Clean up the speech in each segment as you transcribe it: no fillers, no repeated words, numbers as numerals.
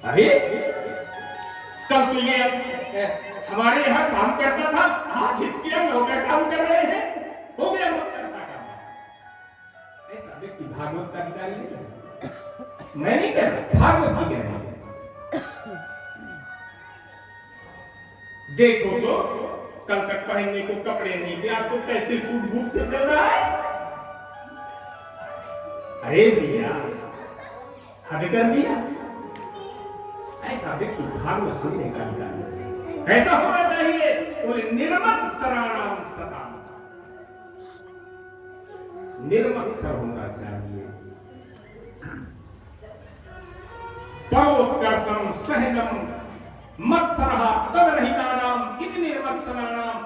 अरे कल तो ये हमारे यहाँ काम करता था, आज इसके यहाँ नौकर काम कर रहे हैं। हो गया नौकर का काम। ऐसा व्यक्ति भागवत का अधिकारी नहीं है। मैं नहीं कह रहा, भागवत जी कह रहे हैं। देखो तो कल तक पहनने को कपड़े नहीं थे, आपको कैसे सूट बूट से चल रहा है। अरे भैया हद कर दिया। ऐसा व्यक्ति भागवत सुनने का अधिकारी कैसा होना चाहिए? बोले निर्मत्सराणाम सता, निर्मत्सर होना चाहिए। परोत्कर्षम सहनम मत्सरः तदरहितानाम इति निर्मत्सराणाम।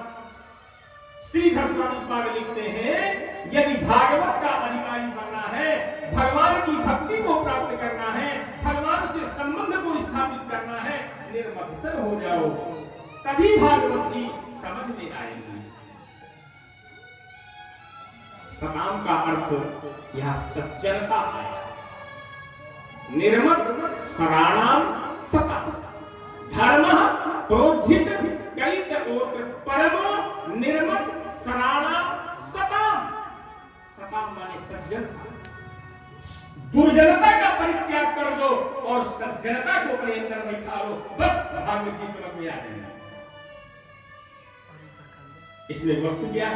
श्रीधर स्वामी पाद लिखते हैं, यदि भागवत का अधिकारी बनना है, भगवान की भक्ति को प्राप्त करना है, भगवान से संबंध को स्थापित करना है, निर्मत्सर हो जाओ, तभी भागवत की समझ में आएगी। सताम का अर्थ यहाँ सज्जनता आया। निर्मत सराणाम सता, धर्म प्रोज्झित कलितगोत्र परमो निर्मत सराणाम सताम। सताम माने सज्जन। दुर्जनता का परित्याग कर दो और सज्जनता को अपने अंदर निखारो, बस भागवत की समझ में आ जाएगा। इसमें वस्तु क्या है?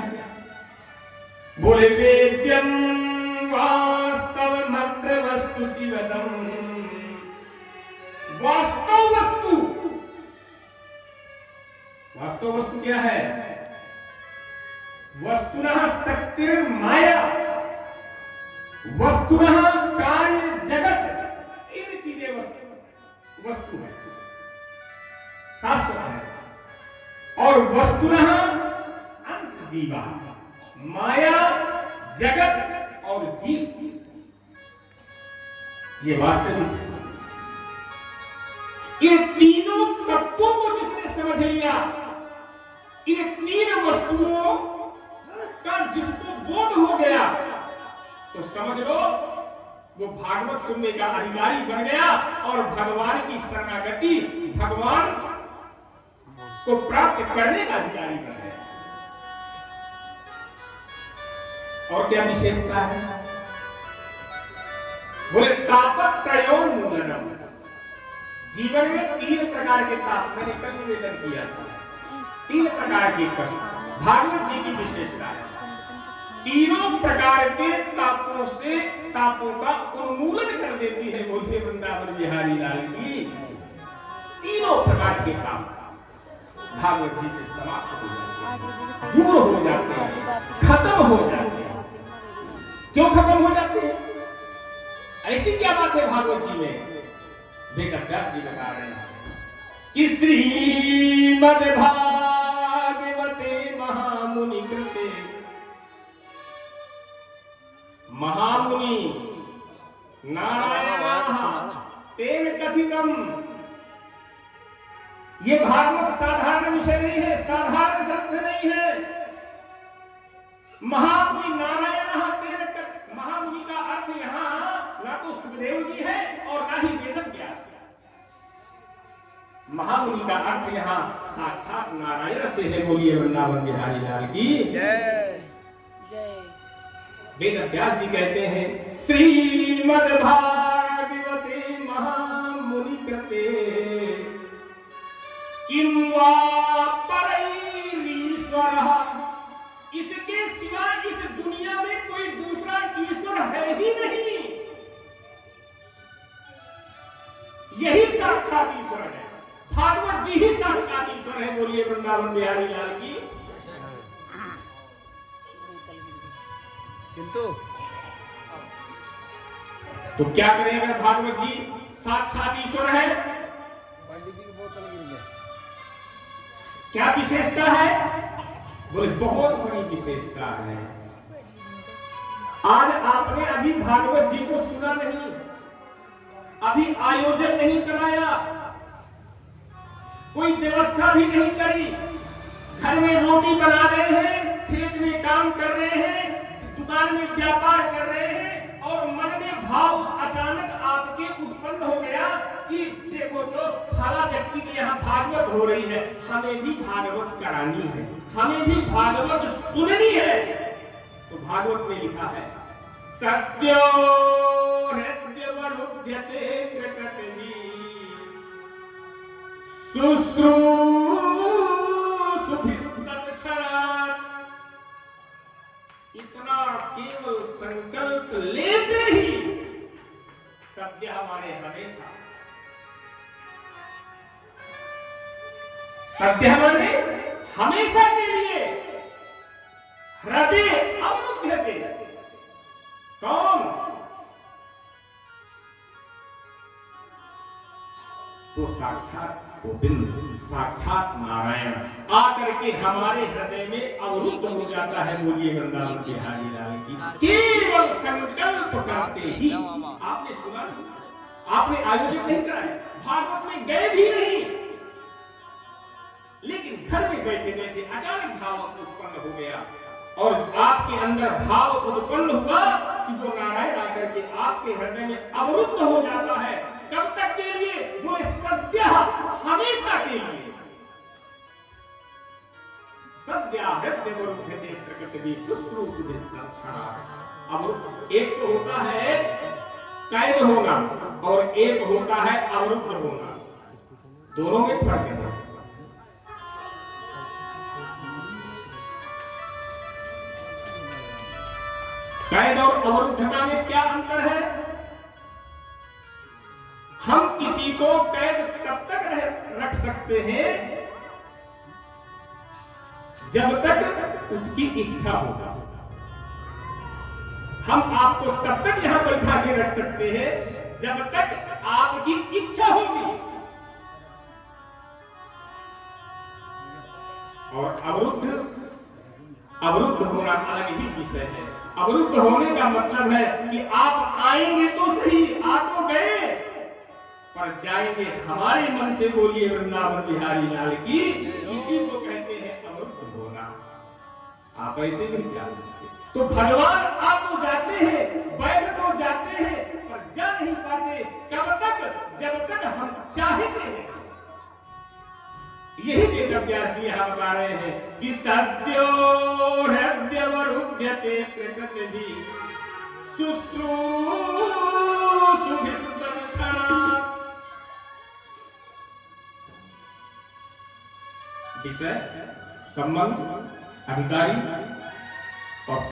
बोले वेद्यम वास्तव मत्र वस्तु शिवदम। वास्तव वस्तु, वास्तव वस्तु क्या है? वस्तुनः शक्तिर माया, वस्तुनः कार्य जगत। तीन चीजें वस्तु है, शास्त्र है। और वस्तुनः अंश जीवा, माया, जगत और जीव, ये वास्तविक है। इन तीनों तत्वों को जिसने समझ लिया, इन तीन वस्तुओं का जिसको बोध हो गया, तो समझ लो वो भागवत सुनने का अधिकारी बन गया और भगवान की शरणागति, भगवान को प्राप्त करने का अधिकारी बन गया। और क्या विशेषता है? बोले तापत्रयोन्मूलनम। जीवन में तीन प्रकार के ताप, मैंने कल निवेदन किया था, तीन प्रकार के कष्ट भागवत जी की विशेषता है। तीनों प्रकार के तापों से तापों का उन्मूलन कर देती है। बोलिए वृंदावन बिहारी लाल की। तीनों प्रकार के ताप भागवत जी से समाप्त हो जाते हैं, दूर हो जाते हैं, खत्म हो जाते हैं। क्यों खत्म हो जाते हैं? ऐसी क्या बात है भागवत जी में? वेद व्यास जी बता रहे हैं कि श्रीमद् भागवते महामुनि कृते, महामुनि नारायणाः तेन कथितम्। ये भागवत साधारण विषय नहीं है, साधारण ग्रंथ नहीं है। महामुनि नारायणाः तेन, महामुनि का अर्थ यहाँ ना तो सुखदेव जी है और ना ही वेद व्यास। महामुनि का अर्थ यहाँ साक्षात नारायण से है। बोलिए वृंदावन बिहारी लाल की जय जय। वेद व्यास जी कहते हैं श्रीमद् भागवते महामुनि कृते किं वा परैरीश्वरः। इसके सिवा इस दुनिया में कोई दूसरा ईश्वर है ही नहीं, यही साक्षात ईश्वर है। भागवत जी ही साक्षात ईश्वर है। बोलिए वृंदावन बिहारी लाल की। किंतु तो क्या करें अगर भागवत जी साक्षात ईश्वर है? क्या विशेषता है? बोले बहुत बड़ी विशेषता है। आज आपने अभी भागवत जी को सुना नहीं, अभी आयोजन नहीं कराया, कोई व्यवस्था भी नहीं करी, घर में रोटी बना रहे हैं, खेत में काम कर रहे हैं, दुकान में व्यापार कर रहे हैं और मन में भाव अचानक आपके उत्पन्न हो गया कि देखो तो फला व्यक्ति के यहाँ भागवत हो रही है, हमें भी भागवत करानी है, हमें भी भागवत सुननी है। तो भागवत में लिखा है सत्यो हृद्यवरुध्यते कृतकति शुश्रूषुभिस्तत्क्षणात्। इतना केवल संकल्प लेते ही सत्य हमारे हमेशा, सत्य हमारे हमेशा के लिए हृदय अवरुध्यते। कौन? तो साक्षात गोविंद, साक्षात नारायण आकर के हमारे हृदय में अवरुद्ध हो जाता है। बोलिए वृंदावन बिहारी लाल की। केवल संकल्प करते ही, आपने सुना, आपने आयोजन नहीं कराया, भागवत में गए भी नहीं, लेकिन घर में बैठे बैठे अचानक भाव उत्पन्न हो गया और आपके अंदर भाव उत्पन्न हुआ कि वो नारायण आकर के आपके हृदय में अवरुद्ध हो जाता है। कब तक के लिए? बोले सद्य, हमेशा के लिए। सद्य हृदयवरुध्यते प्रकृति शुश्रूषुभिस्तत्क्षणात्। अब एक तो होता है कैद होना और एक होता है अवरुद्ध होना, दोनों में फर्क है। कैद और अवरुद्धता में क्या अंतर है? हम किसी को कैद तब तक रख सकते हैं जब तक उसकी इच्छा होगा। हम आपको तब तक यहां बैठा के रख सकते हैं जब तक आपकी इच्छा होगी। और अवरुद्ध होना अलग ही विषय है। अवरुद्ध होने का मतलब है कि आप आएंगे तो सही, आ तो गए, पर जाएंगे हमारे मन से। बोलिए वृंदावन बिहारी लाल की। इसी को कहते हैं अवरुद्ध होना। आप ऐसे नहीं जा सकते। तो भगवान आप तो जाते हैं, बैठ तो जाते हैं, पर जा नहीं पाते। कब तक? जब तक हम चाहते हैं। यही वेदव्यास जी यहां बता रहे हैं कि सद्यो हृदयवरुध्यते प्रकृति शुश्रूषुभिस्तत्क्षणात्। विषय, संबंध, अधिकारी,